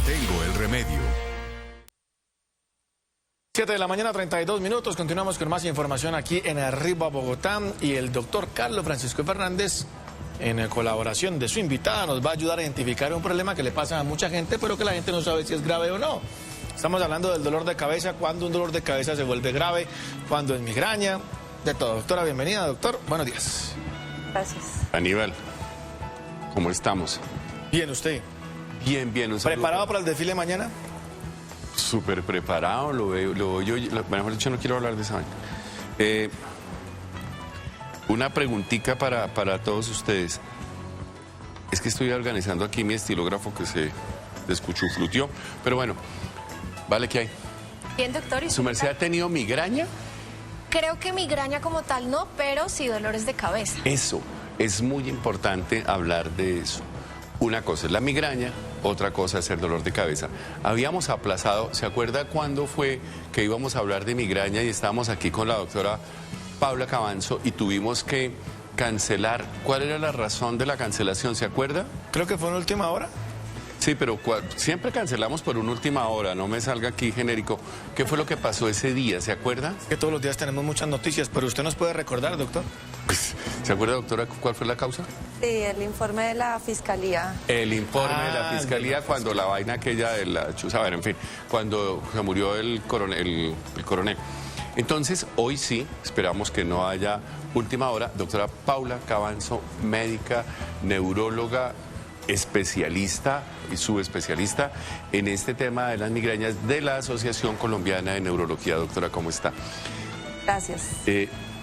tengo el remedio. 7 de la mañana, 32 minutos. Continuamos con más información aquí en Arriba Bogotá. Y el doctor Carlos Francisco Fernández, en colaboración de su invitada, nos va a ayudar a identificar un problema que le pasa a mucha gente, pero que la gente no sabe si es grave o no. Estamos hablando del dolor de cabeza, cuando un dolor de cabeza se vuelve grave, cuando es migraña, de todo. Doctora, bienvenida, doctor. Buenos días. Gracias. Aníbal, ¿cómo estamos? Bien, ¿usted? Bien, bien. ¿Preparado para el desfile mañana? Súper preparado, lo veo yo, mejor dicho, no quiero hablar de esa vaina. Una preguntita para todos ustedes. Es que estoy organizando aquí mi estilógrafo que se descuchuflutió, pero bueno, vale, ¿qué hay? Bien, doctor. ¿Y ¿Su merced ha tenido migraña? Creo que migraña como tal no, pero sí dolores de cabeza. Eso, es muy importante hablar de eso. Una cosa es la migraña, otra cosa es el dolor de cabeza. Habíamos aplazado, ¿se acuerda cuándo fue que íbamos a hablar de migraña y estábamos aquí con la doctora Paula Cabanzo y tuvimos que cancelar? ¿Cuál era la razón de la cancelación? ¿Se acuerda? Creo que fue en última hora. Sí, pero siempre cancelamos por una última hora, no me salga aquí genérico. ¿Qué fue lo que pasó ese día? ¿Se acuerda? Que todos los días tenemos muchas noticias, pero usted nos puede recordar, doctor. Pues, ¿se acuerda, doctora, cuál fue la causa? Sí, el informe de la fiscalía. El informe de la fiscalía cuando la vaina aquella de la chuza, bueno, en fin, cuando se murió el coronel. Entonces, hoy sí, esperamos que no haya última hora. Doctora Paula Cabanzo, médica, neuróloga, especialista y subespecialista en este tema de las migrañas de la Asociación Colombiana de Neurología. Doctora, ¿cómo está? Gracias.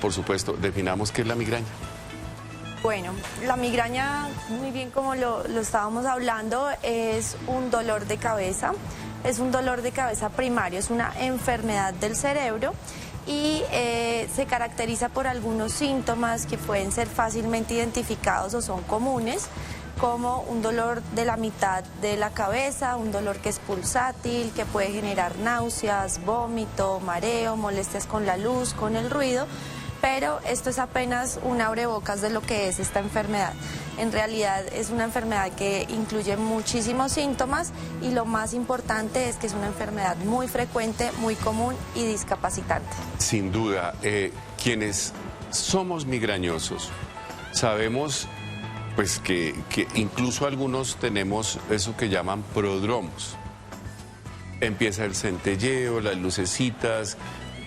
Por supuesto, definamos qué es la migraña. Bueno, la migraña, muy bien como lo estábamos hablando, es un dolor de cabeza. Es un dolor de cabeza primario, es una enfermedad del cerebro y se caracteriza por algunos síntomas que pueden ser fácilmente identificados o son comunes, como un dolor de la mitad de la cabeza, un dolor que es pulsátil, que puede generar náuseas, vómito, mareo, molestias con la luz, con el ruido, pero esto es apenas un abrebocas de lo que es esta enfermedad. En realidad es una enfermedad que incluye muchísimos síntomas y lo más importante es que es una enfermedad muy frecuente, muy común y discapacitante. Sin duda, quienes somos migrañosos sabemos pues que incluso algunos tenemos eso que llaman prodromos. Empieza el centelleo, las lucecitas,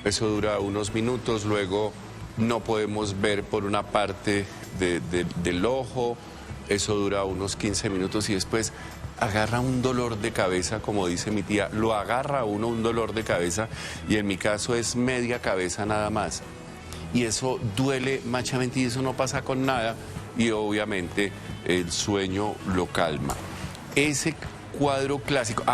eso dura unos minutos, luego no podemos ver por una parte del ojo, eso dura unos 15 minutos y después agarra un dolor de cabeza, como dice mi tía, lo agarra a uno un dolor de cabeza y en mi caso es media cabeza nada más. Y eso duele machamente y eso no pasa con nada y obviamente el sueño lo calma. Ese cuadro clásico,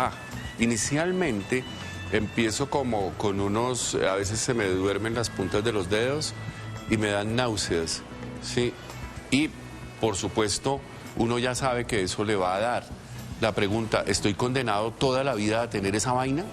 inicialmente empiezo como con unos, a veces se me duermen las puntas de los dedos y me dan náuseas, ¿sí? Y, por supuesto, uno ya sabe que eso le va a dar. La pregunta, ¿estoy condenado toda la vida a tener esa vaina?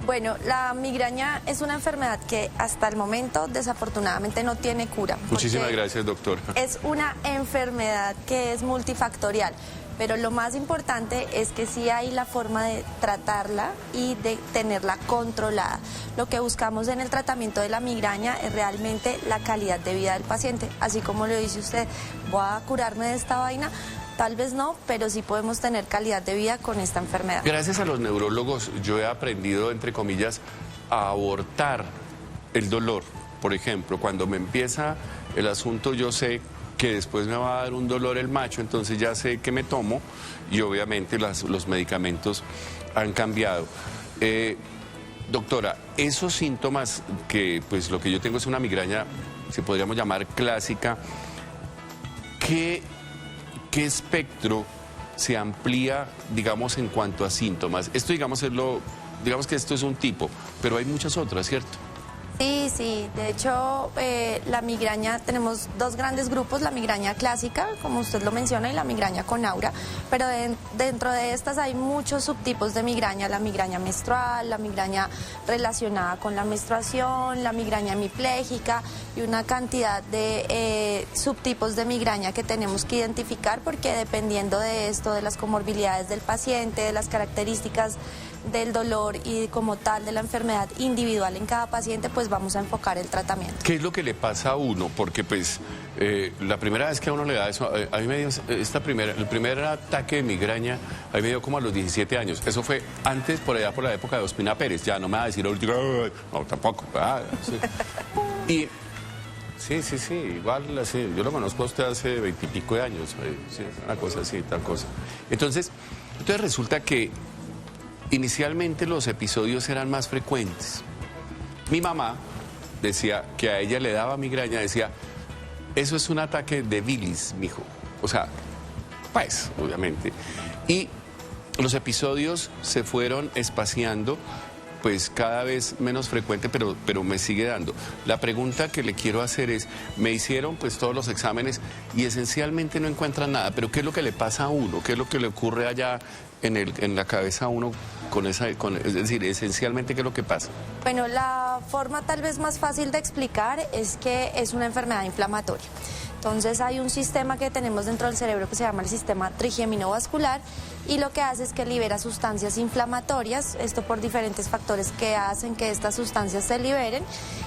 Bueno, la migraña es una enfermedad que hasta el momento desafortunadamente no tiene cura. Muchísimas gracias, doctor. Es una enfermedad que es multifactorial. Pero lo más importante es que sí hay la forma de tratarla y de tenerla controlada. Lo que buscamos en el tratamiento de la migraña es realmente la calidad de vida del paciente. Así como lo dice usted, ¿voy a curarme de esta vaina? Tal vez no, pero sí podemos tener calidad de vida con esta enfermedad. Gracias a los neurólogos yo he aprendido, entre comillas, a abortar el dolor. Por ejemplo, cuando me empieza el asunto yo sé que después me va a dar un dolor el macho, entonces ya sé que me tomo y obviamente los medicamentos han cambiado. Doctora, esos síntomas que pues lo que yo tengo es una migraña, se podríamos llamar clásica, ¿qué espectro se amplía, digamos, en cuanto a síntomas? Esto, digamos que esto es un tipo, pero hay muchas otras, ¿cierto? Sí, Sí, de hecho la migraña, tenemos dos grandes grupos, la migraña clásica, como usted lo menciona, y la migraña con aura, pero dentro de estas hay muchos subtipos de migraña, la migraña menstrual, la migraña relacionada con la menstruación, la migraña hemipléjica y una cantidad de subtipos de migraña que tenemos que identificar, porque dependiendo de esto, de las comorbilidades del paciente, de las características del dolor y como tal de la enfermedad individual en cada paciente, pues vamos a enfocar el tratamiento. ¿Qué es lo que le pasa a uno? Porque pues la primera vez que a uno le da eso, a mí me dio el primer ataque de migraña, a mí me dio como a los 17 años. Eso fue antes, por allá por la época de Ospina Pérez. Ya no me va a decir ahorita, no, tampoco. Sí. Y sí, igual así. Yo lo conozco a usted hace 20 y pico de años. Sí, una cosa así, tal cosa. Entonces resulta que inicialmente los episodios eran más frecuentes. Mi mamá decía que a ella le daba migraña, decía, eso es un ataque de bilis, mijo. O sea, pues, obviamente. Y los episodios se fueron espaciando, pues cada vez menos frecuente, pero me sigue dando. La pregunta que le quiero hacer es, me hicieron pues todos los exámenes y esencialmente no encuentran nada, pero ¿qué es lo que le pasa a uno? ¿Qué es lo que le ocurre allá en la cabeza a uno es decir, esencialmente qué es lo que pasa? Bueno, la forma tal vez más fácil de explicar es que es una enfermedad inflamatoria. Entonces hay un sistema que tenemos dentro del cerebro que se llama el sistema trigeminovascular y lo que hace es que libera sustancias inflamatorias, esto por diferentes factores que hacen que estas sustancias se liberen,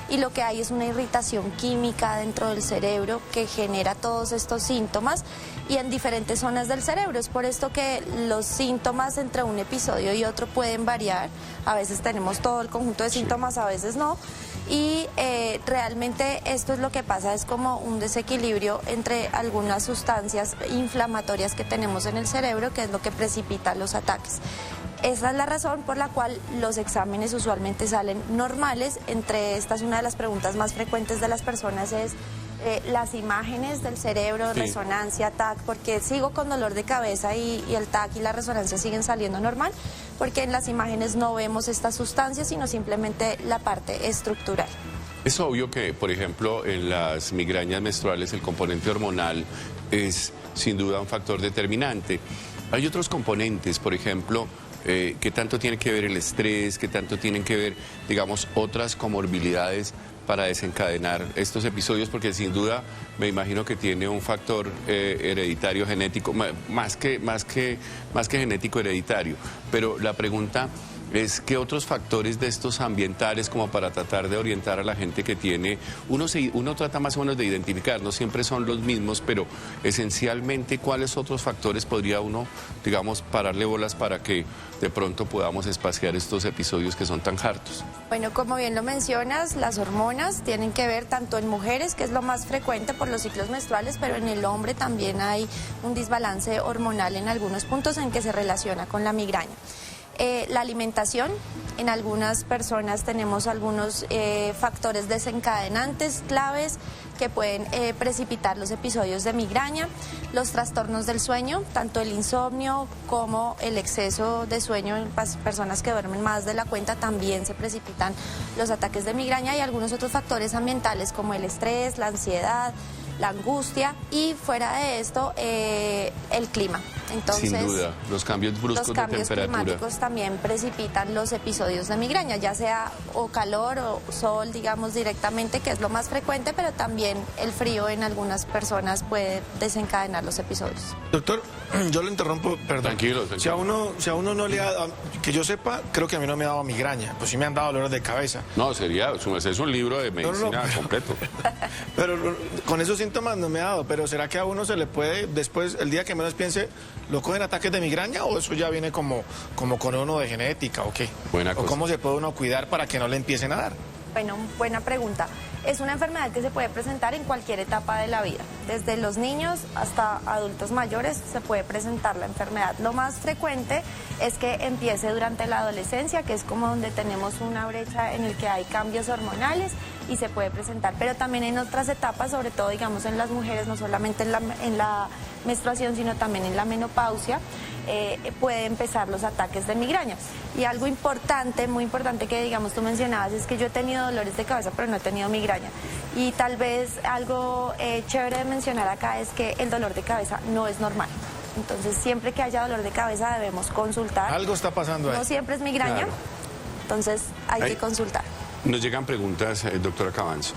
y lo que hay es una irritación química dentro del cerebro que genera todos estos síntomas y en diferentes zonas del cerebro. Es por esto que los síntomas entre un episodio y otro pueden variar. A veces tenemos todo el conjunto de síntomas, a veces no. Y realmente esto es lo que pasa, es como un desequilibrio entre algunas sustancias inflamatorias que tenemos en el cerebro, que es lo que precipita los ataques. Esa es la razón por la cual los exámenes usualmente salen normales. Entre estas, una de las preguntas más frecuentes de las personas es las imágenes del cerebro, resonancia, TAC, porque sigo con dolor de cabeza y el TAC y la resonancia siguen saliendo normal, porque en las imágenes no vemos estas sustancias, sino simplemente la parte estructural. Es obvio que, por ejemplo, en las migrañas menstruales el componente hormonal es sin duda un factor determinante. Hay otros componentes, por ejemplo, que tanto tiene que ver el estrés, que tanto tienen que ver, digamos, otras comorbilidades para desencadenar estos episodios, porque sin duda me imagino que tiene un factor hereditario, genético, más que genético, hereditario. Pero la pregunta es qué otros factores de estos ambientales, como para tratar de orientar a la gente que tiene, uno trata más o menos de identificar, no siempre son los mismos, pero esencialmente cuáles otros factores podría uno, digamos, pararle bolas para que de pronto podamos espaciar estos episodios que son tan hartos. Bueno, como bien lo mencionas, las hormonas tienen que ver tanto en mujeres, que es lo más frecuente por los ciclos menstruales, pero en el hombre también hay un desbalance hormonal en algunos puntos en que se relaciona con la migraña. La alimentación, en algunas personas tenemos algunos factores desencadenantes claves que pueden precipitar los episodios de migraña, los trastornos del sueño, tanto el insomnio como el exceso de sueño en personas que duermen más de la cuenta, también se precipitan los ataques de migraña, y algunos otros factores ambientales como el estrés, la ansiedad, la angustia, y fuera de esto el clima. Entonces, sin duda, los cambios bruscos de temperatura. Los cambios climáticos también precipitan los episodios de migraña, ya sea o calor o sol, digamos, directamente, que es lo más frecuente, pero también el frío en algunas personas puede desencadenar los episodios. Doctor, yo lo interrumpo, perdón. Tranquilo. Si a uno no le ha dado, que yo sepa, creo que a mí no me ha dado migraña, pues sí me han dado dolores de cabeza. No, es un libro de medicina completo. Pero con esos síntomas no me ha dado, pero ¿será que a uno se le puede, después, el día que menos piense, lo cogen ataques de migraña, o eso ya viene como con uno de genética o qué? Buena cosa. ¿O cómo se puede uno cuidar para que no le empiecen a dar? Bueno, buena pregunta. Es una enfermedad que se puede presentar en cualquier etapa de la vida. Desde los niños hasta adultos mayores se puede presentar la enfermedad. Lo más frecuente es que empiece durante la adolescencia, que es como donde tenemos una brecha en el que hay cambios hormonales y se puede presentar. Pero también en otras etapas, sobre todo, digamos, en las mujeres, no solamente en la menstruación, sino también en la menopausia, puede empezar los ataques de migraña. Y algo importante, muy importante que digamos tú mencionabas, es que yo he tenido dolores de cabeza pero no he tenido migraña. Y tal vez algo chévere de mencionar acá es que el dolor de cabeza no es normal. Entonces siempre que haya dolor de cabeza debemos consultar. Algo está pasando ahí. No siempre es migraña, Claro. entonces hay que consultar. Nos llegan preguntas, doctora Cabanzo.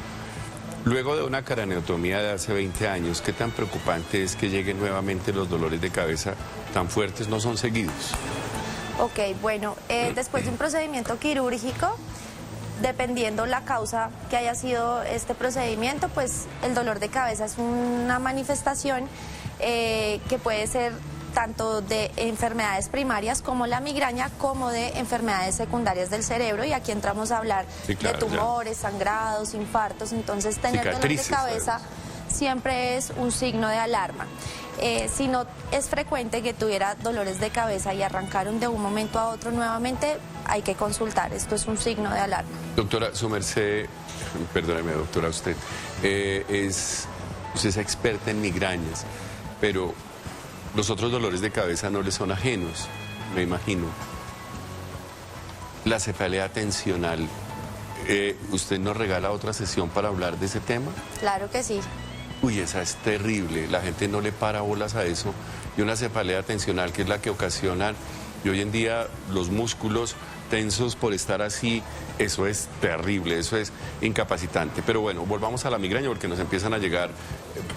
Luego de una craneotomía de hace 20 años, ¿qué tan preocupante es que lleguen nuevamente los dolores de cabeza tan fuertes? No son seguidos. Ok, bueno, después de un procedimiento quirúrgico, dependiendo la causa que haya sido este procedimiento, pues el dolor de cabeza es una manifestación que puede ser tanto de enfermedades primarias como la migraña, como de enfermedades secundarias del cerebro, y aquí entramos a hablar Sí, claro, de tumores, sangrados, infartos. Entonces tener Cicatrices, dolor de cabeza siempre es un signo de alarma. Si no es frecuente que tuviera dolores de cabeza y arrancaron de un momento a otro nuevamente, hay que consultar. Esto es un signo de alarma. Doctora, su merced, perdóneme, doctora, usted es experta en migrañas, pero los otros dolores de cabeza no le son ajenos, me imagino. La cefalea tensional, ¿usted nos regala otra sesión para hablar de ese tema? Claro que sí. Uy, esa es terrible, la gente no le para bolas a eso. Y una cefalea tensional, que es la que ocasionan, y hoy en día los músculos tensos por estar así, eso es terrible, eso es incapacitante. Pero bueno, volvamos a la migraña porque nos empiezan a llegar,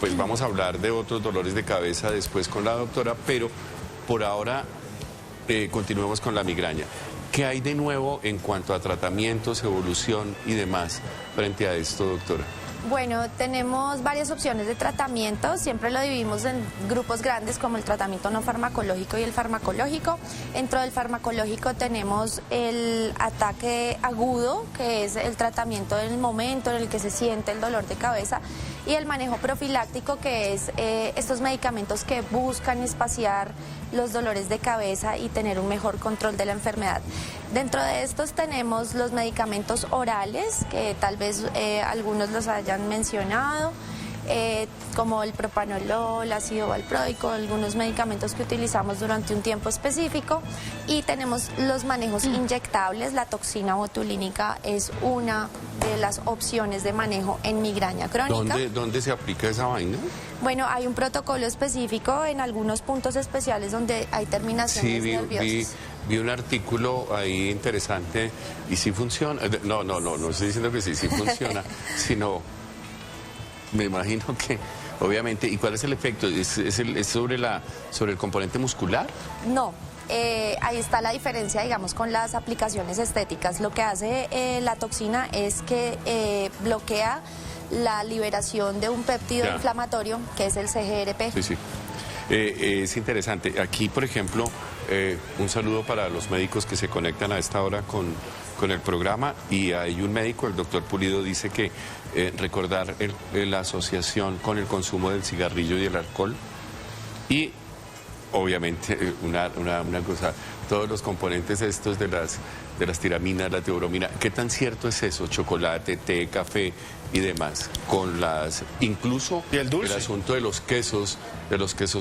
pues vamos a hablar de otros dolores de cabeza después con la doctora, pero por ahora continuemos con la migraña. ¿Qué hay de nuevo en cuanto a tratamientos, evolución y demás frente a esto, doctora? Bueno, tenemos varias opciones de tratamiento, siempre lo dividimos en grupos grandes como el tratamiento no farmacológico y el farmacológico. Dentro del farmacológico tenemos el ataque agudo, que es el tratamiento en el momento en el que se siente el dolor de cabeza, y el manejo profiláctico, que es estos medicamentos que buscan espaciar los dolores de cabeza y tener un mejor control de la enfermedad. Dentro de estos tenemos los medicamentos orales, que tal vez algunos los hayan mencionado, como el propanolol, ácido valproico, algunos medicamentos que utilizamos durante un tiempo específico. Y tenemos los manejos inyectables. La toxina botulínica es una de las opciones de manejo en migraña crónica. ¿Dónde se aplica esa vaina? Bueno, hay un protocolo específico en algunos puntos especiales donde hay terminaciones Sí, nerviosas. vi un artículo ahí interesante y sí funciona. No estoy diciendo que sí funciona, sino me imagino que obviamente. ¿Y cuál es el efecto? ¿Es sobre el componente muscular? No. Ahí está la diferencia, digamos, con las aplicaciones estéticas. Lo que hace la toxina es que bloquea la liberación de un péptido Ya. inflamatorio, que es el CGRP. Sí. Es interesante. Aquí, por ejemplo, un saludo para los médicos que se conectan a esta hora con el programa, y hay un médico, el doctor Pulido, dice que recordar la asociación con el consumo del cigarrillo y el alcohol, y obviamente una cosa, todos los componentes estos de las tiraminas, la teobromina. ¿Qué tan cierto es eso? Chocolate, té, café y demás, con incluso ¿Y el dulce? asunto de los quesos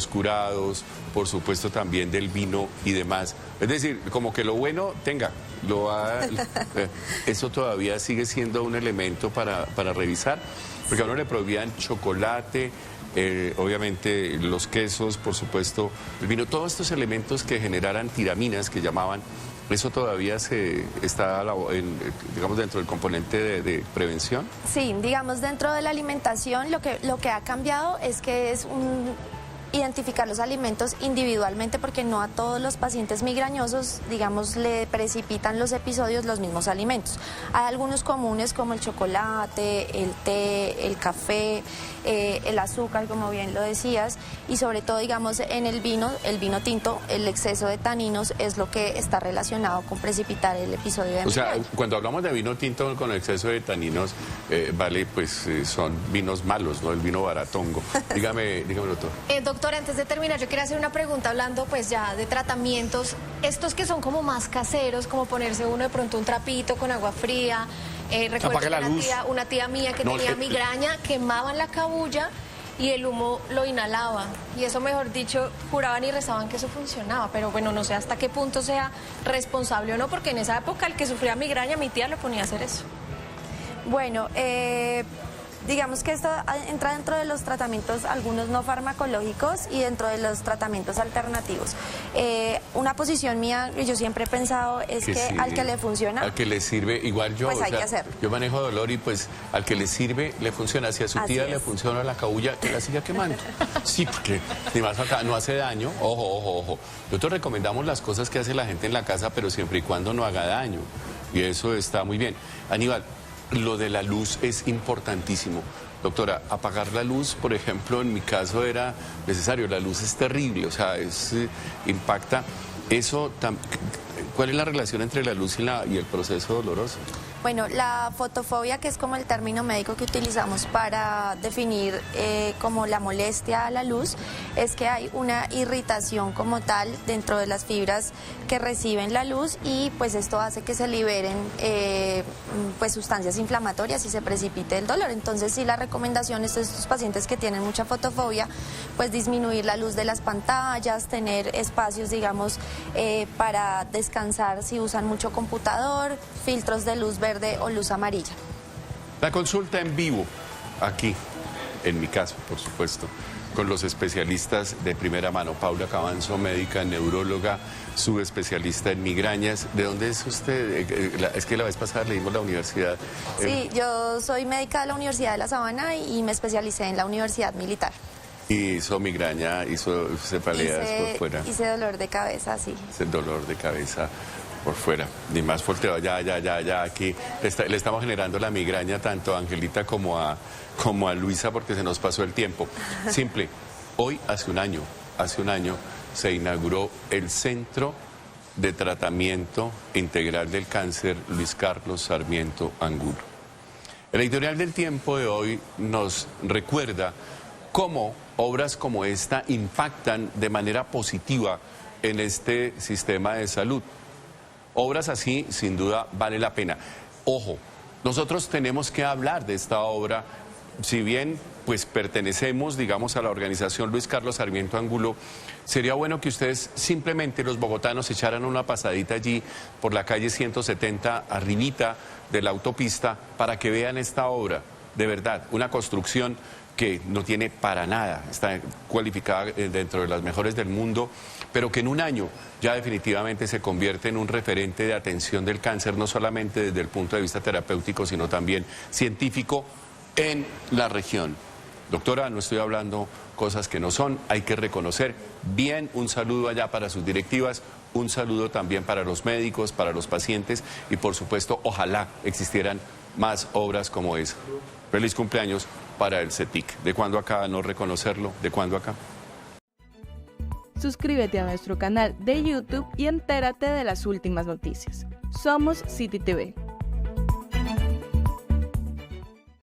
curados, por supuesto también del vino y demás. Es decir, como que lo bueno eso todavía sigue siendo un elemento para revisar, porque a uno le prohibían chocolate, obviamente los quesos, por supuesto, el vino, todos estos elementos que generaran tiraminas, que llamaban. ¿Eso todavía está, digamos, dentro del componente de prevención? Sí, digamos, dentro de la alimentación lo que ha cambiado es que es identificar los alimentos individualmente, porque no a todos los pacientes migrañosos, digamos, le precipitan los episodios los mismos alimentos. Hay algunos comunes como el chocolate, el té, el café, el azúcar, como bien lo decías, y sobre todo, digamos, en el vino tinto, el exceso de taninos es lo que está relacionado con precipitar el episodio de O sea, migraña. cuando hablamos de vino tinto con exceso de taninos, son vinos malos, ¿no? El vino baratongo. Dígame, doctor. Doctor, antes de terminar, yo quería hacer una pregunta hablando pues ya de tratamientos, estos que son como más caseros, como ponerse uno de pronto un trapito con agua fría. Recuerdo Apague la luz. una tía mía que No, tenía migraña, quemaban la cabulla y el humo lo inhalaban. Y eso, mejor dicho, juraban y rezaban que eso funcionaba. Pero bueno, no sé hasta qué punto sea responsable o no, porque en esa época el que sufría migraña, mi tía lo ponía a hacer eso. Bueno, digamos que esto entra dentro de los tratamientos, algunos no farmacológicos, y dentro de los tratamientos alternativos. Una posición mía, yo siempre he pensado, es que sí, al que le funciona, al que le sirve, igual yo, pues hay que hacerlo. Yo manejo dolor y pues al que le sirve, le funciona. Si a su tía le funciona la cabulla, que la siga quemando. Sí, porque ni más acá, no hace daño. Ojo. Nosotros recomendamos las cosas que hace la gente en la casa, pero siempre y cuando no haga daño. Y eso está muy bien. Aníbal, lo de la luz es importantísimo. Doctora, apagar la luz, por ejemplo, en mi caso era necesario. La luz es terrible, o sea, impacta. ¿Cuál es la relación entre la luz y el proceso doloroso? Bueno, la fotofobia, que es como el término médico que utilizamos para definir como la molestia a la luz, es que hay una irritación como tal dentro de las fibras que reciben la luz, y pues esto hace que se liberen pues sustancias inflamatorias y se precipite el dolor. Entonces sí, la recomendación es a estos pacientes que tienen mucha fotofobia, pues disminuir la luz de las pantallas, tener espacios, digamos, para descansar si usan mucho computador, filtros de luz verde o luz amarilla. La consulta en vivo, aquí, en mi caso, por supuesto, con los especialistas de primera mano. Paula Cabanzo, médica, neuróloga, subespecialista en migrañas. ¿De dónde es usted? Es que la vez pasada leímos la universidad. Sí, yo soy médica de la Universidad de La Sabana y me especialicé en la Universidad Militar. Y hizo migraña, hizo cefaleas por fuera. Hice dolor de cabeza, sí. Hice dolor de cabeza por fuera. Ni más volteo, ya, aquí. Le estamos generando la migraña tanto a Angelita como a Luisa, porque se nos pasó el tiempo. Simple, hoy hace un año se inauguró el Centro de Tratamiento Integral del Cáncer Luis Carlos Sarmiento Angulo. El editorial del Tiempo de hoy nos recuerda cómo obras como esta impactan de manera positiva en este sistema de salud. Obras así, sin duda, vale la pena. Ojo, nosotros tenemos que hablar de esta obra, si bien pues pertenecemos, digamos, a la organización Luis Carlos Sarmiento Angulo, sería bueno que ustedes simplemente, los bogotanos, echaran una pasadita allí por la calle 170, arribita de la autopista, para que vean esta obra. De verdad, una construcción que no tiene para nada, está cualificada dentro de las mejores del mundo, pero que en un año ya definitivamente se convierte en un referente de atención del cáncer, no solamente desde el punto de vista terapéutico, sino también científico en la región. Doctora, no estoy hablando cosas que no son, hay que reconocer. Bien, un saludo allá para sus directivas, un saludo también para los médicos, para los pacientes y por supuesto, ojalá existieran más obras como esa. Feliz cumpleaños para el CETIC. ¿De cuándo acá no reconocerlo? ¿De cuándo acá? Suscríbete a nuestro canal de YouTube y entérate de las últimas noticias. Somos City TV.